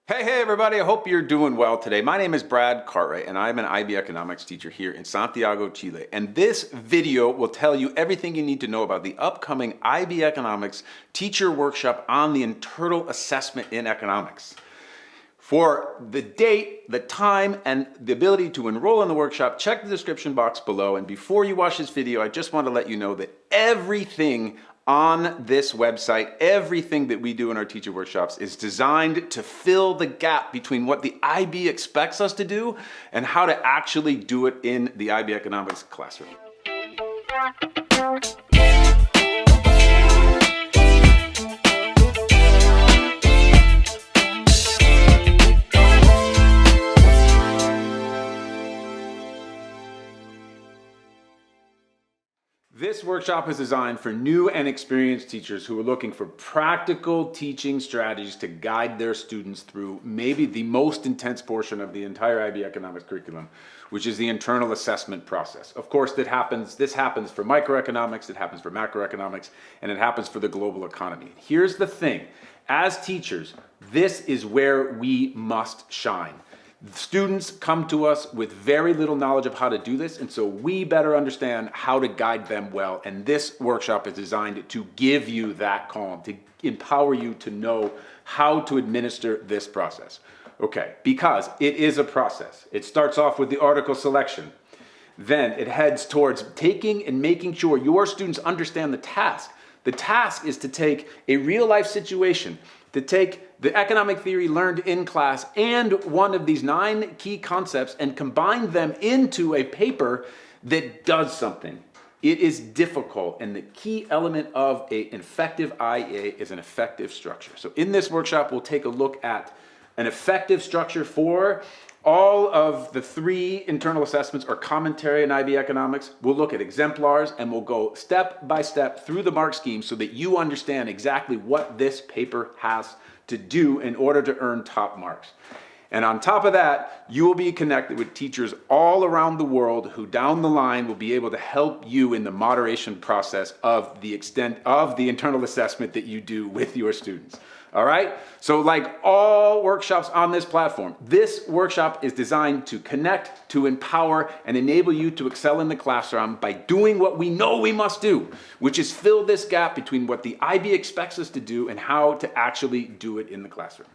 Hey everybody, I hope you're doing well today. My name is Brad Cartwright and I'm an IB economics teacher here in Santiago, Chile. And this video will tell you everything you need to know about the upcoming IB economics teacher workshop on the internal assessment in economics. For the date, the time, and the ability to enroll in the workshop, check the description box below. And before you watch this video, I just want to let you know that everything on this website, everything that we do in our teacher workshops is designed to fill the gap between what the IB expects us to do and how to actually do it in the IB economics classroom. This workshop is designed for new and experienced teachers who are looking for practical teaching strategies to guide their students through maybe the most intense portion of the entire IB economics curriculum, which is the internal assessment process. Of course, this happens for microeconomics, it happens for macroeconomics, and it happens for the global economy. Here's the thing, as teachers, this is where we must shine. Students come to us with very little knowledge of how to do this, and so we better understand how to guide them well. And this workshop is designed to give you that calm, to empower you to know how to administer this process. Okay, because it is a process. It starts off with the article selection. Then it heads towards taking and making sure your students understand the task. The task is to take a real life situation, to take the economic theory learned in class and one of these 9 key concepts and combine them into a paper that does something. It is difficult, and the key element of an effective IA is an effective structure. So in this workshop, we'll take a look at an effective structure for all of the 3 internal assessments or commentary in IB economics. We'll look at exemplars and we'll go step by step through the mark scheme so that you understand exactly what this paper has to do in order to earn top marks. And on top of that, you will be connected with teachers all around the world who down the line will be able to help you in the moderation process of the extent of the internal assessment that you do with your students. All right? So like all workshops on this platform, this workshop is designed to connect, to empower, and enable you to excel in the classroom by doing what we know we must do, which is fill this gap between what the IB expects us to do and how to actually do it in the classroom.